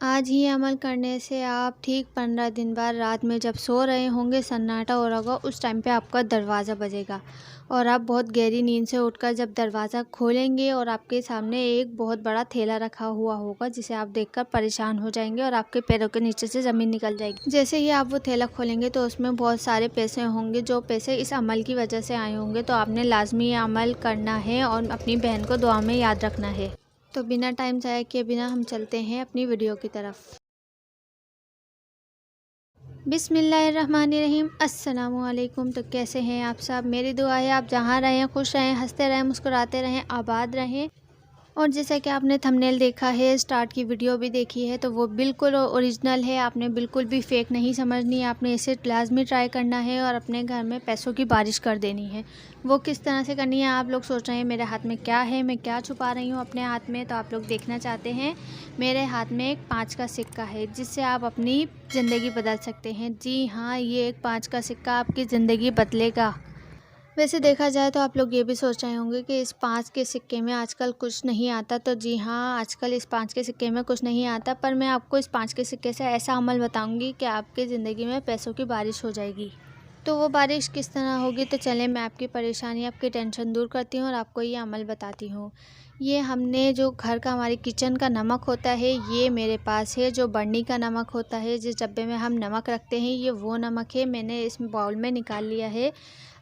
आज ही अमल करने से आप ठीक 15 दिन बाद रात में जब सो रहे होंगे, सन्नाटा हो रहा होगा, उस टाइम पे आपका दरवाज़ा बजेगा और आप बहुत गहरी नींद से उठकर जब दरवाज़ा खोलेंगे और आपके सामने एक बहुत बड़ा थैला रखा हुआ होगा, जिसे आप देखकर परेशान हो जाएंगे और आपके पैरों के नीचे से ज़मीन निकल जाएगी। जैसे ही आप वो थैला खोलेंगे तो उसमें बहुत सारे पैसे होंगे, जो पैसे इस अमल की वजह से आए होंगे। तो आपने लाजमी ये अमल करना है और अपनी बहन को दुआ में याद रखना है। तो बिना टाइम ज़ाया किए बिना हम चलते हैं अपनी वीडियो की तरफ। बिस्मिल्लाहिर्रहमानिर्रहीम। अस्सलामुअलैकुम। तो कैसे हैं आप सब? मेरी दुआ है आप जहाँ रहें खुश रहें, हंसते रहें, मुस्कुराते रहें, आबाद रहें। और जैसा कि आपने थंबनेल देखा है, स्टार्ट की वीडियो भी देखी है, तो वो बिल्कुल ओरिजिनल है। आपने बिल्कुल भी फेक नहीं समझनी है। आपने इसे लाजमी ट्राई करना है और अपने घर में पैसों की बारिश कर देनी है। वो किस तरह से करनी है? आप लोग सोच रहे हैं मेरे हाथ में क्या है, मैं क्या छुपा रही हूँ अपने हाथ में, तो आप लोग देखना चाहते हैं। मेरे हाथ में एक 5 का सिक्का है, जिससे आप अपनी ज़िंदगी बदल सकते हैं। जी हाँ, ये एक 5 का सिक्का आपकी ज़िंदगी बदलेगा। वैसे देखा जाए तो आप लोग ये भी सोच रहे होंगे कि इस 5 के सिक्के में आजकल कुछ नहीं आता। तो जी हाँ, आजकल इस 5 के सिक्के में कुछ नहीं आता, पर मैं आपको इस 5 के सिक्के से ऐसा अमल बताऊंगी कि आपकी ज़िंदगी में पैसों की बारिश हो जाएगी। तो वो बारिश किस तरह होगी? तो चलें, मैं आपकी परेशानी, आपकी टेंशन दूर करती हूँ और आपको ये अमल बताती हूँ। ये हमने जो घर का, हमारे किचन का नमक होता है, ये मेरे पास है। जो बर्नी का नमक होता है, जिस डब्बे में हम नमक रखते हैं, ये वो नमक है। मैंने इस बाउल में निकाल लिया है।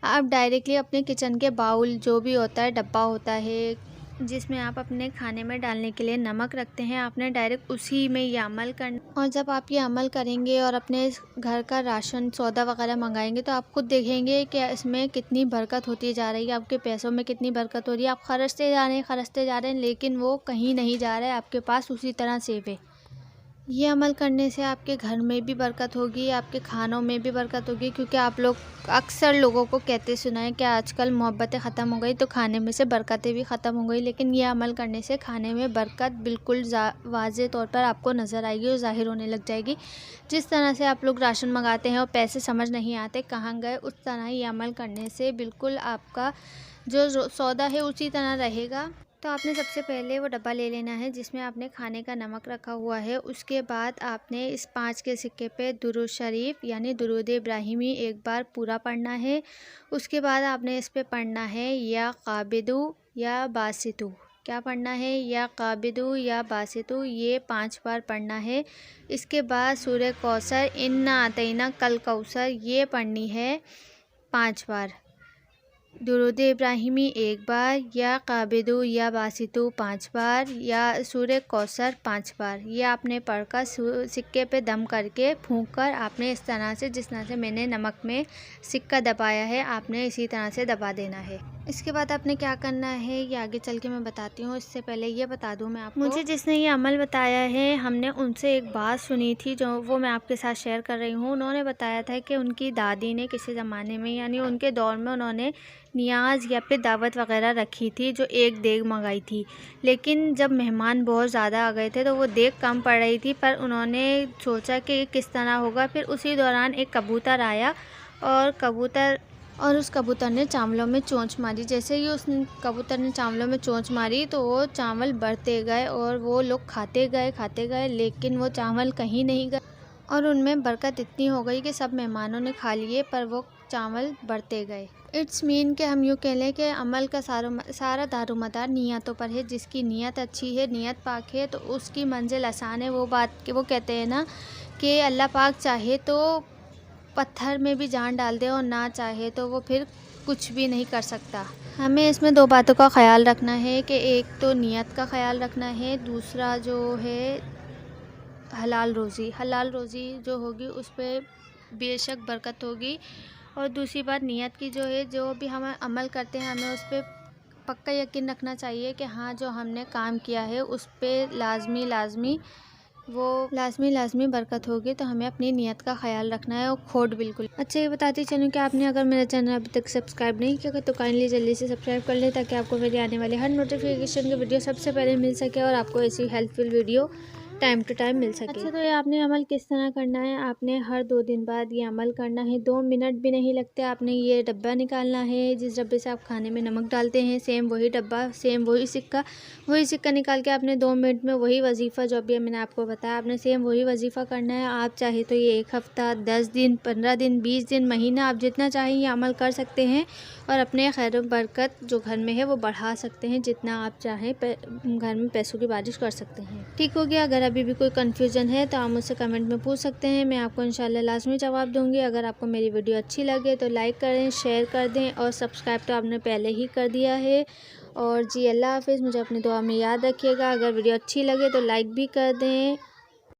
आप डायरेक्टली अपने किचन के बाउल, जो भी होता है, डब्बा होता है जिसमें आप अपने खाने में डालने के लिए नमक रखते हैं, आपने डायरेक्ट उसी में ये अमल करना। और जब आप ये अमल करेंगे और अपने घर का राशन सौदा वगैरह मंगाएंगे, तो आप खुद देखेंगे कि इसमें कितनी बरकत होती जा रही है, आपके पैसों में कितनी बरकत हो रही है। आप खर्चते जा रहे हैं, लेकिन वो कहीं नहीं जा रहा है, आपके पास उसी तरह सेव है। ये अमल करने से आपके घर में भी बरकत होगी, आपके खानों में भी बरकत होगी। क्योंकि आप लोग अक्सर लोगों को कहते सुना है कि आजकल मोहब्बतें ख़त्म हो गई तो खाने में से बरकतें भी ख़त्म हो गई। लेकिन ये अमल करने से खाने में बरकत बिल्कुल वाज़े तौर पर आपको नज़र आएगी और ज़ाहिर होने लग जाएगी। जिस तरह से आप लोग राशन मंगाते हैं और पैसे समझ नहीं आते कहाँ गए, उस तरह ये अमल करने से बिल्कुल आपका जो सौदा है उसी तरह रहेगा। तो आपने सबसे पहले वो डब्बा ले लेना है जिसमें आपने खाने का नमक रखा हुआ है। उसके बाद आपने इस 5 के सिक्के पे दुरूद शरीफ यानी दुरूद इब्राहिमी एक बार पूरा पढ़ना है। उसके बाद आपने इस पे पढ़ना है या काबिदु या बासितु। क्या पढ़ना है? या काबिदु या बासितु, ये 5 बार पढ़ना है। इसके बाद सूरह कौसर, इन्ना आतैना कल कौसर, ये पढ़नी है 5 बार। दुरूद इब्राहिमी एक बार, या काबिदु या बासितु 5 बार, या सूरह कौसर 5 बार। ये आपने पढ़कर सिक्के पे दम करके फूंक कर आपने इस तरह से, जिस तरह से मैंने नमक में सिक्का दबाया है, आपने इसी तरह से दबा देना है। इसके बाद आपने क्या करना है ये आगे चल के मैं बताती हूँ। इससे पहले ये बता दूँ मैं आपको, मुझे जिसने ये अमल बताया है, हमने उनसे एक बात सुनी थी जो वो मैं आपके साथ शेयर कर रही हूँ। उन्होंने बताया था कि उनकी दादी ने किसी ज़माने में, यानी उनके दौर में, उन्होंने नियाज़ या फिर दावत वगैरह रखी थी, जो एक देग मंगाई थी। लेकिन जब मेहमान बहुत ज़्यादा आ गए थे तो वो देग कम पड़ रही थी, पर उन्होंने सोचा कि किस तरह होगा। फिर उसी दौरान एक कबूतर आया और उस कबूतर ने चावलों में चोंच मारी। जैसे ही उस कबूतर ने चावलों में चोंच मारी तो वो चावल बढ़ते गए और वो लोग खाते गए, लेकिन वो चावल कहीं नहीं गए और उनमें बरकत इतनी हो गई कि सब मेहमानों ने खा लिए, पर वो चावल बढ़ते गए। इट्स मीन कि हम यूँ कह लें कि अमल का सारा दारोमदार नियतों पर है। जिसकी नीयत अच्छी है, नीयत पाक है, तो उसकी मंजिल आसान है। वो बात कि वो कहते हैं ना कि अल्लाह पाक चाहे तो पत्थर में भी जान डाल दे और ना चाहे तो वो फिर कुछ भी नहीं कर सकता। हमें इसमें 2 बातों का ख्याल रखना है कि एक तो नीयत का ख्याल रखना है, दूसरा जो है हलाल रोज़ी जो होगी उस पर बेशक बरकत होगी। और दूसरी बात नीयत की जो है, जो भी हम अमल करते हैं हमें उस पर पक्का यकीन रखना चाहिए कि हाँ, जो हमने काम किया है उस पर लाजमी बरकत होगी। तो हमें अपनी नीयत का ख्याल रखना है और खोट बिल्कुल। अच्छा, ये बताती चलूँ कि आपने अगर मेरा चैनल अभी तक सब्सक्राइब नहीं किया तो काइंडली जल्दी से सब्सक्राइब कर ले, ताकि आपको मेरी आने वाली हर नोटिफिकेशन की वीडियो सबसे पहले मिल सके और आपको ऐसी helpful video time to time मिल सके। अच्छा, तो ये आपने अमल किस तरह करना है, आपने हर 2 दिन बाद ये अमल करना है। 2 मिनट भी नहीं लगते। आपने ये डब्बा निकालना है, जिस डब्बे से आप खाने में नमक डालते हैं, सेम वही डब्बा, सेम वही सिक्का निकाल के आपने 2 मिनट में वही वजीफ़ा जो अभी मैंने आपको बताया, आपने सेम वही वजीफ़ा करना है। आप चाहे तो ये 1 हफ़्ता, 10 दिन, 15 दिन, 20 दिन, महीना, आप जितना चाहें ये अमल कर सकते हैं और अपने खैर बरकत जो घर में है वो बढ़ा सकते हैं। जितना आप चाहें घर में पैसों की बारिश कर सकते हैं। ठीक हो गया। अगर अभी भी कोई कन्फ्यूज़न है तो आप मुझसे कमेंट में पूछ सकते हैं, मैं आपको इंशाल्लाह लाज़मी जवाब दूँगी। अगर आपको मेरी वीडियो अच्छी लगे तो लाइक करें, शेयर कर दें और सब्सक्राइब तो आपने पहले ही कर दिया है। और जी अल्लाह हाफ़िज़। मुझे अपनी दुआ में याद रखिएगा। अगर वीडियो अच्छी लगे तो लाइक भी कर दें।